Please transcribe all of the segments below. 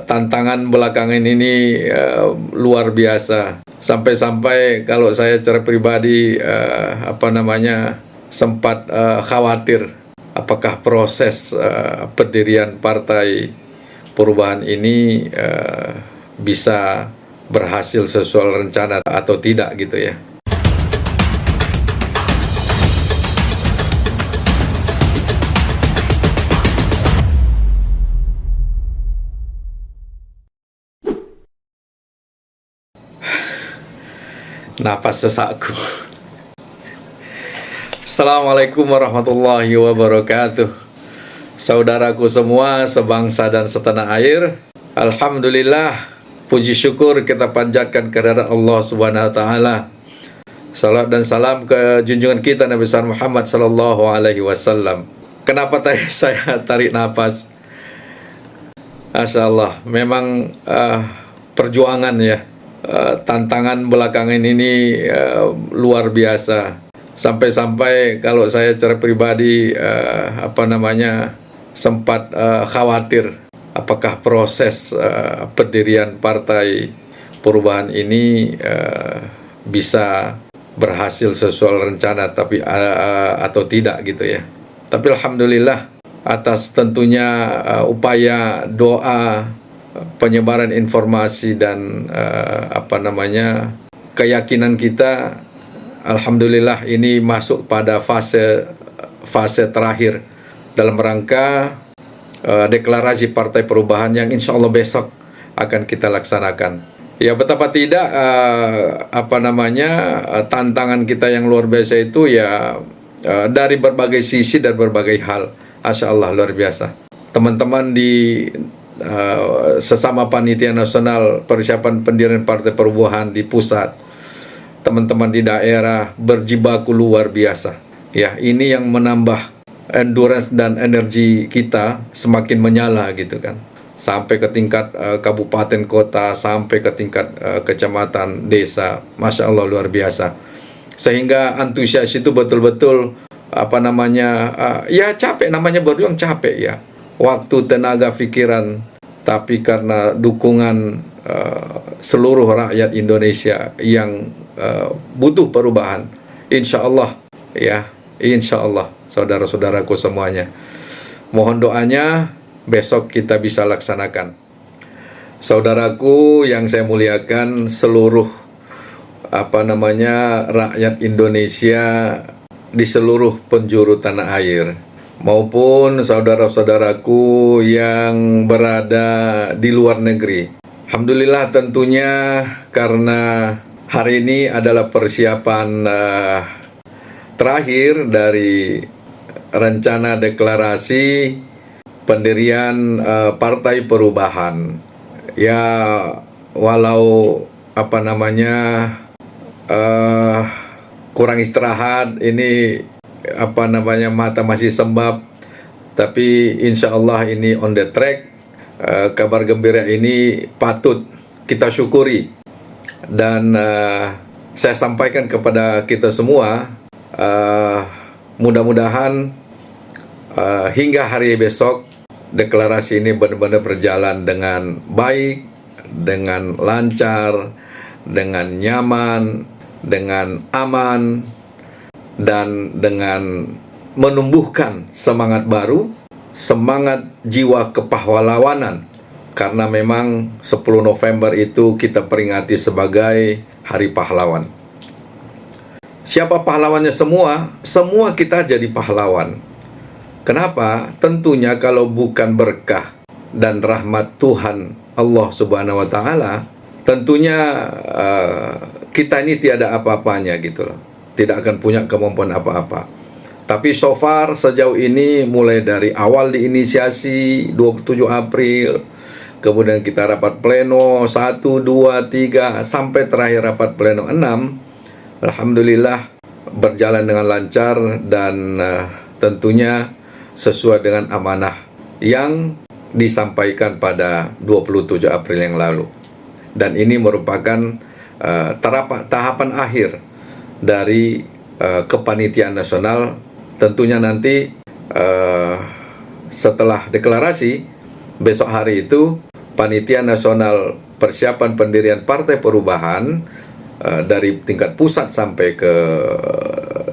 tantangan belakangan ini luar biasa. Sampai-sampai kalau saya secara pribadi sempat khawatir apakah proses pendirian Partai Perubahan ini bisa berhasil sesuai rencana atau tidak gitu ya. Napas sesakku. Assalamualaikum warahmatullahi wabarakatuh. Saudaraku semua sebangsa dan setanah air, alhamdulillah, puji syukur kita panjatkan kehadirat Allah Subhanahu wa taala. Salat dan salam ke junjungan kita Nabi besar Muhammad sallallahu alaihi wasallam. Kenapa tadi saya tarik napas? Masyaallah, memang perjuangan ya. Tantangan belakangan ini luar biasa. Sampai-sampai kalau saya secara pribadi sempat khawatir apakah proses pendirian Partai Perubahan ini bisa berhasil sesuai rencana atau tidak gitu ya. Tapi alhamdulillah atas tentunya upaya doa, penyebaran informasi dan keyakinan kita, alhamdulillah ini masuk pada fase terakhir dalam rangka deklarasi Partai Perubahan yang insya Allah besok akan kita laksanakan. Ya betapa tidak tantangan kita yang luar biasa itu ya dari berbagai sisi dan berbagai hal. Masya Allah luar biasa. Teman-teman di sesama panitia nasional persiapan pendirian Partai Perubahan di pusat, teman-teman di daerah berjibaku luar biasa. Ya, ini yang menambah endurance dan energi kita semakin menyala gitu kan. Sampai ke tingkat kabupaten kota, sampai ke tingkat kecamatan, desa. Masya Allah luar biasa. Sehingga antusias itu betul-betul ya capek, namanya berjuang capek ya. Waktu, tenaga, pikiran, tapi karena dukungan seluruh rakyat Indonesia yang butuh perubahan, insya Allah ya, insya Allah saudara-saudaraku semuanya, mohon doanya besok kita bisa laksanakan. Saudaraku yang saya muliakan, seluruh rakyat Indonesia di seluruh penjuru tanah air, maupun saudara-saudaraku yang berada di luar negeri. Alhamdulillah tentunya karena hari ini adalah persiapan terakhir dari rencana deklarasi pendirian Partai Perubahan. Ya walau kurang istirahat, ini mata masih sembab, tapi insya Allah ini on the track. Kabar gembira ini patut kita syukuri, dan saya sampaikan kepada kita semua, mudah-mudahan hingga hari besok deklarasi ini benar-benar berjalan dengan baik, dengan lancar, dengan nyaman, dengan aman, dan dengan menumbuhkan semangat baru, semangat jiwa kepahlawanan. Karena memang 10 November itu kita peringati sebagai Hari Pahlawan. Siapa pahlawannya semua? Semua kita jadi pahlawan. Kenapa? Tentunya kalau bukan berkah dan rahmat Tuhan Allah Subhanahu wa taala, tentunya kita ini tiada apa-apanya gitu loh. Tidak akan punya kemampuan apa-apa. Tapi so far sejauh ini, mulai dari awal diinisiasi 27 April, kemudian kita rapat pleno 1, 2, 3, sampai terakhir rapat pleno 6, alhamdulillah berjalan dengan lancar dan tentunya sesuai dengan amanah yang disampaikan pada 27 April yang lalu. Dan ini merupakan tahapan akhir dari kepanitiaan nasional. Tentunya nanti setelah deklarasi besok hari itu Panitia Nasional Persiapan Pendirian Partai Perubahan, dari tingkat pusat sampai ke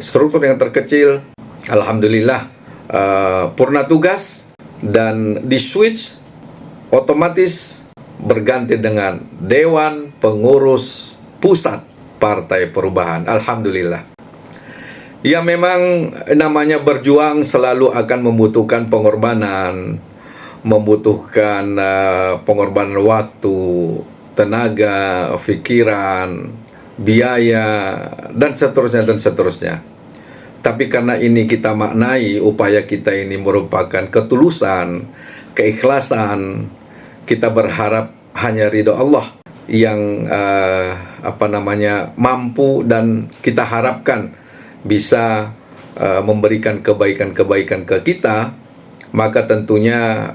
struktur yang terkecil, alhamdulillah purna tugas dan di switch otomatis berganti dengan Dewan Pengurus Pusat Partai Perubahan. Alhamdulillah. Ya, memang namanya berjuang selalu akan membutuhkan pengorbanan, membutuhkan pengorbanan waktu, tenaga, pikiran, biaya, dan seterusnya dan seterusnya. Tapi karena ini kita maknai upaya kita ini merupakan ketulusan, keikhlasan, kita berharap hanya ridho Allah yang mampu, dan kita harapkan bisa memberikan kebaikan-kebaikan ke kita. Maka tentunya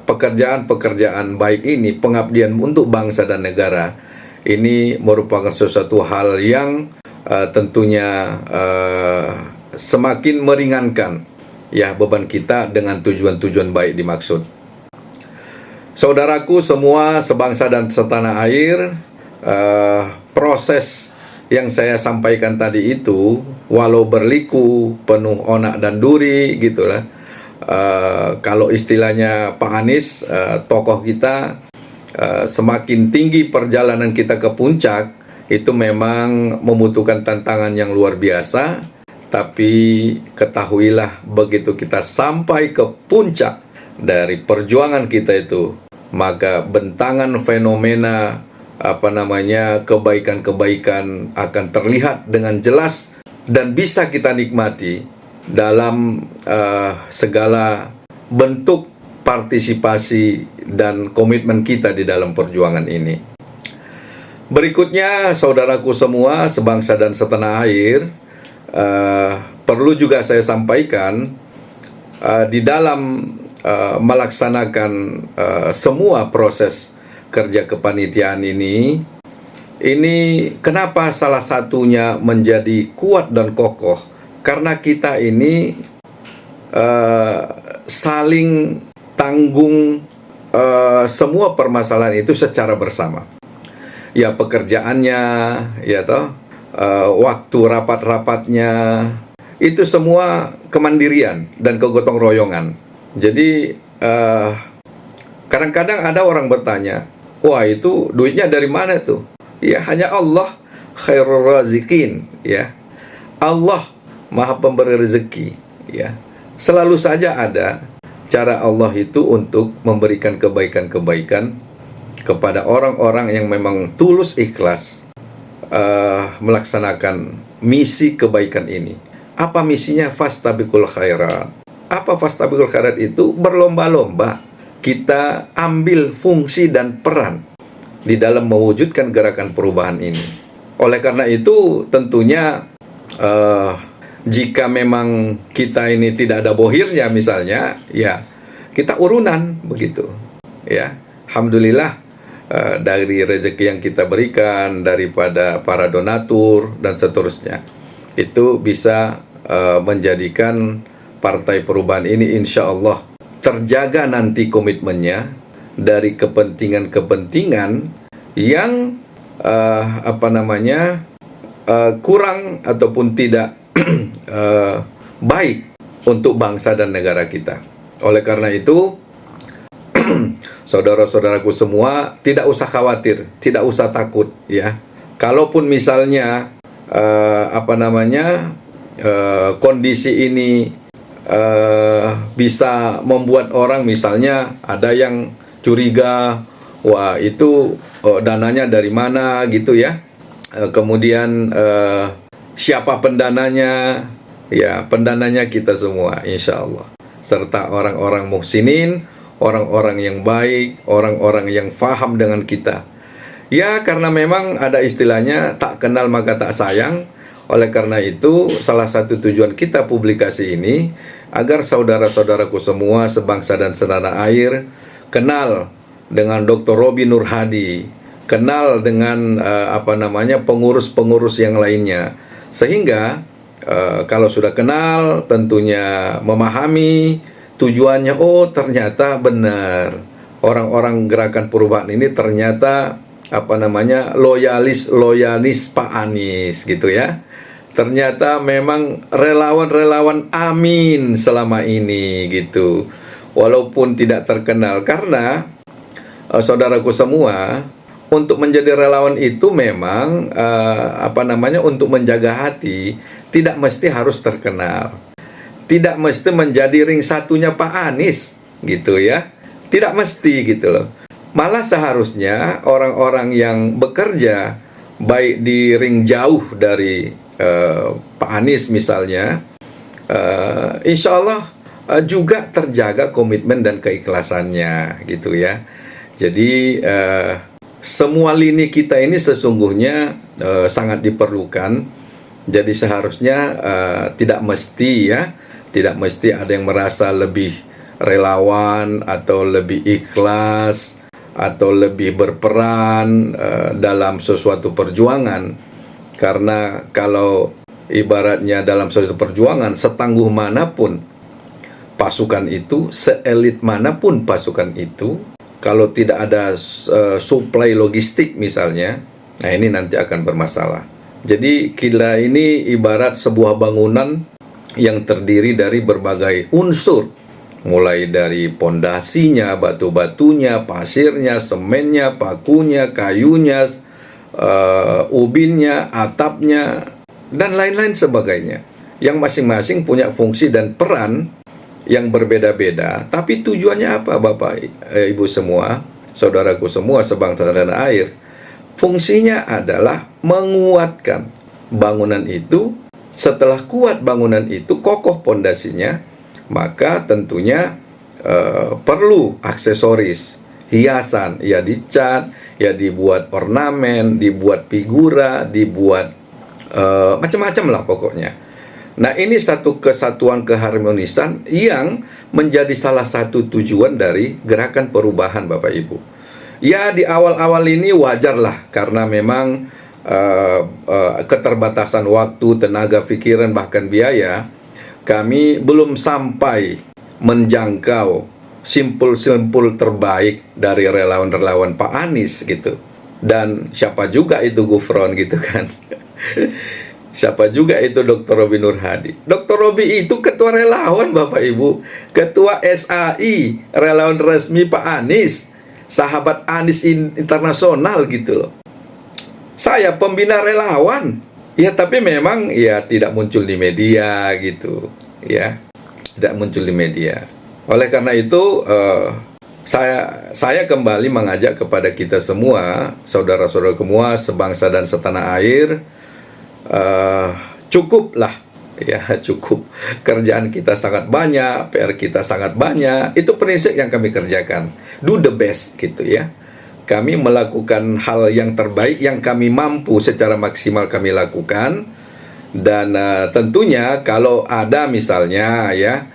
pekerjaan-pekerjaan baik ini, pengabdian untuk bangsa dan negara, ini merupakan sesuatu hal yang tentunya semakin meringankan ya beban kita dengan tujuan-tujuan baik dimaksud. Saudaraku semua sebangsa dan setanah air, proses yang saya sampaikan tadi itu, walau berliku, penuh onak dan duri gitulah. Kalau istilahnya Pak Anies, tokoh kita, semakin tinggi perjalanan kita ke puncak, itu memang membutuhkan tantangan yang luar biasa. Tapi ketahuilah, begitu kita sampai ke puncak dari perjuangan kita itu, maka bentangan fenomena kebaikan-kebaikan akan terlihat dengan jelas dan bisa kita nikmati dalam segala bentuk partisipasi dan komitmen kita di dalam perjuangan ini. Berikutnya, saudaraku semua sebangsa dan setanah air, perlu juga saya sampaikan di dalam melaksanakan semua proses kerja kepanitiaan ini kenapa salah satunya menjadi kuat dan kokoh? Karena kita ini saling tanggung semua permasalahan itu secara bersama. Ya, pekerjaannya, ya toh, waktu rapat-rapatnya, itu semua kemandirian dan kegotong royongan. Jadi kadang-kadang ada orang bertanya, wah itu duitnya dari mana tuh? Ya, hanya Allah khairur razikin, ya. Allah Maha Pemberi rezeki, ya. Selalu saja ada cara Allah itu untuk memberikan kebaikan-kebaikan kepada orang-orang yang memang tulus ikhlas melaksanakan misi kebaikan ini. Apa misinya? Fastabiqul khairat. Apa fastabiqul khairat itu? Berlomba-lomba kita ambil fungsi dan peran di dalam mewujudkan gerakan perubahan ini. Oleh karena itu tentunya jika memang kita ini tidak ada bohirnya misalnya, ya kita urunan begitu, ya. Alhamdulillah dari rezeki yang kita berikan daripada para donatur dan seterusnya, itu bisa menjadikan Partai Perubahan ini insya Allah terjaga nanti komitmennya dari kepentingan-kepentingan yang kurang ataupun tidak baik untuk bangsa dan negara kita. Oleh karena itu, saudara-saudaraku semua, tidak usah khawatir, tidak usah takut, ya. Kalaupun misalnya kondisi ini bisa membuat orang, misalnya ada yang curiga, wah itu dananya dari mana gitu ya. Kemudian siapa pendananya? Ya, pendananya kita semua insya Allah, serta orang-orang muhsinin, orang-orang yang baik, orang-orang yang faham dengan kita. Ya, karena memang ada istilahnya tak kenal maka tak sayang. Oleh karena itu, salah satu tujuan kita publikasi ini agar saudara-saudaraku semua sebangsa dan setanah air kenal dengan Dr. Robi Nur Hadi, kenal dengan pengurus-pengurus yang lainnya, sehingga kalau sudah kenal tentunya memahami tujuannya. Oh, ternyata benar orang-orang gerakan perubahan ini ternyata loyalis Pak Anies gitu ya. Ternyata memang relawan-relawan Amin selama ini gitu. Walaupun tidak terkenal, karena saudaraku semua, untuk menjadi relawan itu memang untuk menjaga hati tidak mesti harus terkenal. Tidak mesti menjadi ring satunya Pak Anies gitu ya. Tidak mesti gitu loh. Malah seharusnya orang-orang yang bekerja baik di ring jauh dari Pak Anies misalnya, insya Allah juga terjaga komitmen dan keikhlasannya gitu ya. Jadi semua lini kita ini sesungguhnya sangat diperlukan. Jadi seharusnya tidak mesti ada yang merasa lebih relawan atau lebih ikhlas atau lebih berperan dalam sesuatu perjuangan. Karena kalau ibaratnya dalam sesuatu perjuangan, setangguh manapun pasukan itu, seelit manapun pasukan itu, kalau tidak ada suplai logistik misalnya, nah ini nanti akan bermasalah. Jadi kita ini ibarat sebuah bangunan yang terdiri dari berbagai unsur, mulai dari pondasinya, batu-batunya, pasirnya, semennya, pakunya, kayunya, ubinnya, atapnya, dan lain-lain sebagainya, yang masing-masing punya fungsi dan peran yang berbeda-beda. Tapi tujuannya apa, Bapak, Ibu semua, saudaraku semua sebangsa dan air? Fungsinya adalah menguatkan bangunan itu. Setelah kuat bangunan itu, kokoh pondasinya, maka tentunya perlu aksesoris, hiasan, ya dicat, ya dibuat ornamen, dibuat figura, dibuat macam-macam lah pokoknya. Nah, ini satu kesatuan keharmonisan yang menjadi salah satu tujuan dari gerakan perubahan, Bapak Ibu. Ya, di awal-awal ini wajarlah, karena memang keterbatasan waktu, tenaga, pikiran, bahkan biaya, kami belum sampai menjangkau simpul-simpul terbaik dari relawan-relawan Pak Anies gitu. Dan siapa juga itu Gufron gitu kan. Siapa juga itu Dr. Robi Nur Hadi. Dr. Robi itu ketua relawan, Bapak Ibu, ketua SAI, relawan resmi Pak Anies, sahabat Anies internasional gitu loh. Saya pembina relawan. Ya, tapi memang ya tidak muncul di media gitu, ya. Tidak muncul di media. Oleh karena itu saya kembali mengajak kepada kita semua, saudara-saudara semua sebangsa dan setanah air, cukuplah, ya cukup. Kerjaan kita sangat banyak, PR kita sangat banyak. Itu prinsip yang kami kerjakan. Do the best gitu ya. Kami melakukan hal yang terbaik yang kami mampu secara maksimal kami lakukan. Dan tentunya kalau ada misalnya ya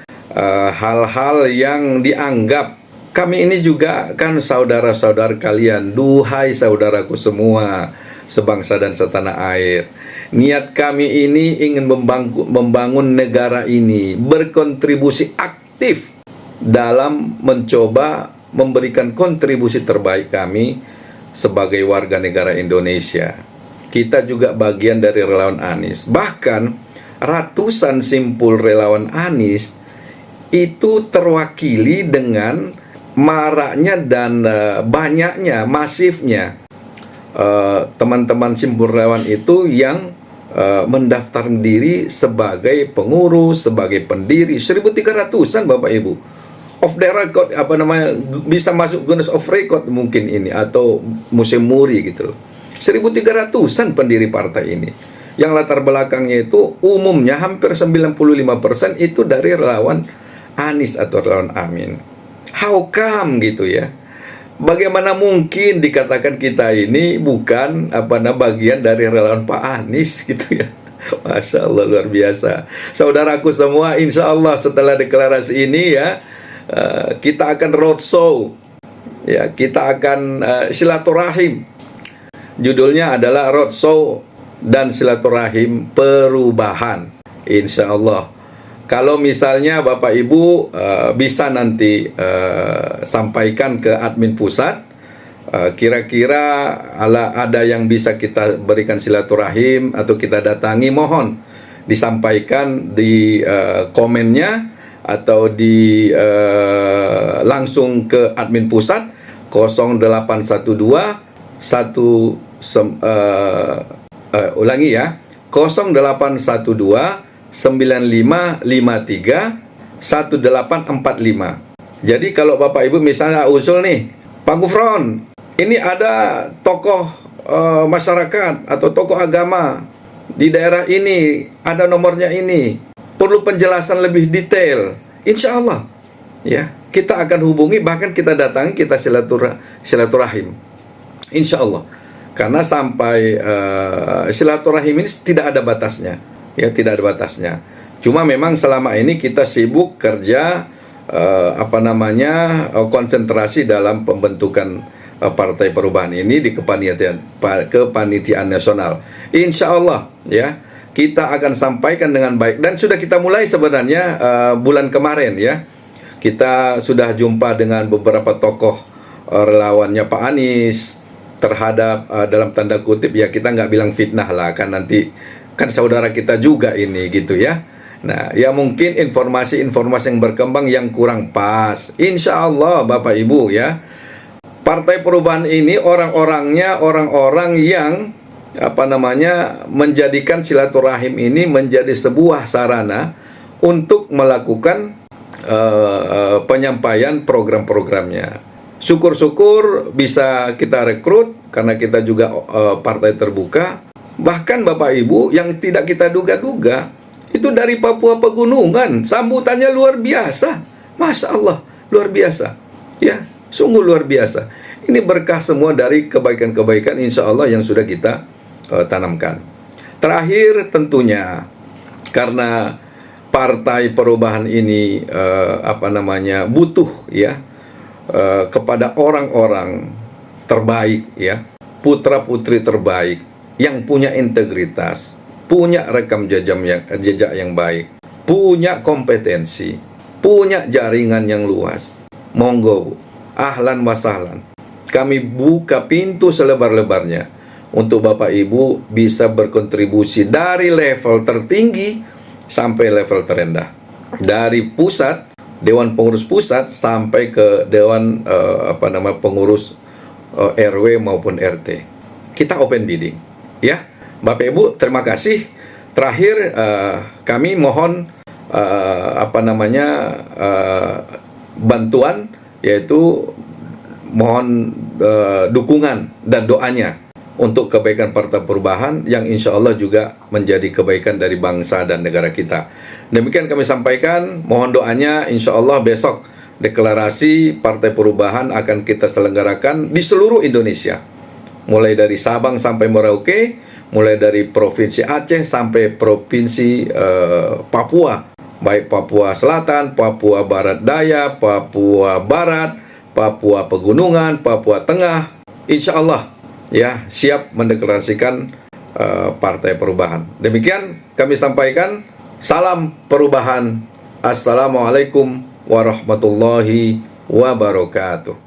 hal-hal yang dianggap, kami ini juga kan saudara-saudara kalian, duhai saudaraku semua sebangsa dan setanah air. Niat kami ini ingin membangun negara ini, berkontribusi aktif dalam mencoba memberikan kontribusi terbaik kami sebagai warga negara Indonesia. Kita juga bagian dari relawan Anies. Bahkan ratusan simpul relawan Anies itu terwakili dengan maraknya dan banyaknya, masifnya teman-teman simpul relawan itu yang mendaftar diri sebagai pengurus, sebagai pendiri. 1.300-an Bapak Ibu. Off the record, bisa masuk Guinness of Record mungkin ini, atau Museum Muri gitu loh. 1.300-an pendiri partai ini, yang latar belakangnya itu umumnya hampir 95% itu dari relawan Anies atau relawan Amin. How come gitu ya? Bagaimana mungkin dikatakan kita ini bukan bagian dari relawan Pak Anies gitu ya? Masya Allah, luar biasa. Saudaraku semua, insya Allah setelah deklarasi ini ya, kita akan roadshow, ya kita akan silaturahim. Judulnya adalah Roadshow dan Silaturahim Perubahan, insya Allah. Kalau misalnya Bapak Ibu bisa nanti sampaikan ke admin pusat, kira-kira ada yang bisa kita berikan silaturahim atau kita datangi, mohon disampaikan di komennya atau di langsung ke admin pusat 0812 ulangi ya, 0812 9553 1845. Jadi kalau Bapak Ibu misalnya usul nih, Pak Gufron, ini ada tokoh masyarakat atau tokoh agama di daerah ini, ada nomornya ini, perlu penjelasan lebih detail, insya Allah ya kita akan hubungi, bahkan kita datangi, kita silaturahim, insya Allah. Karena sampai silaturahim ini tidak ada batasnya, ya tidak ada batasnya. Cuma memang selama ini kita sibuk kerja konsentrasi dalam pembentukan Partai Perubahan ini di kepanitiaan nasional. Insya Allah ya kita akan sampaikan dengan baik, dan sudah kita mulai sebenarnya bulan kemarin ya. Kita sudah jumpa dengan beberapa tokoh relawannya Pak Anies terhadap dalam tanda kutip ya, kita nggak bilang fitnah lah, kan nanti kan saudara kita juga ini gitu ya. Nah ya mungkin informasi-informasi yang berkembang yang kurang pas, insya Allah Bapak Ibu ya, Partai Perubahan ini orang-orangnya orang-orang yang menjadikan silaturahim ini menjadi sebuah sarana untuk melakukan penyampaian program-programnya. Syukur-syukur bisa kita rekrut karena kita juga partai terbuka. Bahkan Bapak Ibu yang tidak kita duga-duga itu dari Papua Pegunungan, sambutannya luar biasa, Masya Allah, luar biasa ya, sungguh luar biasa. Ini berkah semua dari kebaikan-kebaikan insya Allah yang sudah kita tanamkan. Terakhir tentunya karena Partai Perubahan ini butuh ya kepada orang-orang terbaik ya, putra-putri terbaik yang punya integritas, punya rekam jejak yang baik, punya kompetensi, punya jaringan yang luas. Monggo, ahlan wa sahlan. Kami buka pintu selebar-lebarnya untuk Bapak Ibu bisa berkontribusi dari level tertinggi sampai level terendah. Dari pusat, Dewan Pengurus Pusat sampai ke Dewan Pengurus RW maupun RT. Kita open bidding. Ya, Bapak Ibu, terima kasih. Terakhir kami mohon bantuan, yaitu mohon dukungan dan doanya untuk kebaikan Partai Perubahan yang insya Allah juga menjadi kebaikan dari bangsa dan negara kita. Demikian kami sampaikan, mohon doanya, insya Allah besok deklarasi Partai Perubahan akan kita selenggarakan di seluruh Indonesia. Mulai dari Sabang sampai Merauke, mulai dari Provinsi Aceh sampai Provinsi Papua. Baik Papua Selatan, Papua Barat Daya, Papua Barat, Papua Pegunungan, Papua Tengah. Insya Allah ya siap mendeklarasikan Partai Perubahan. Demikian kami sampaikan. Salam perubahan. Assalamualaikum warahmatullahi wabarakatuh.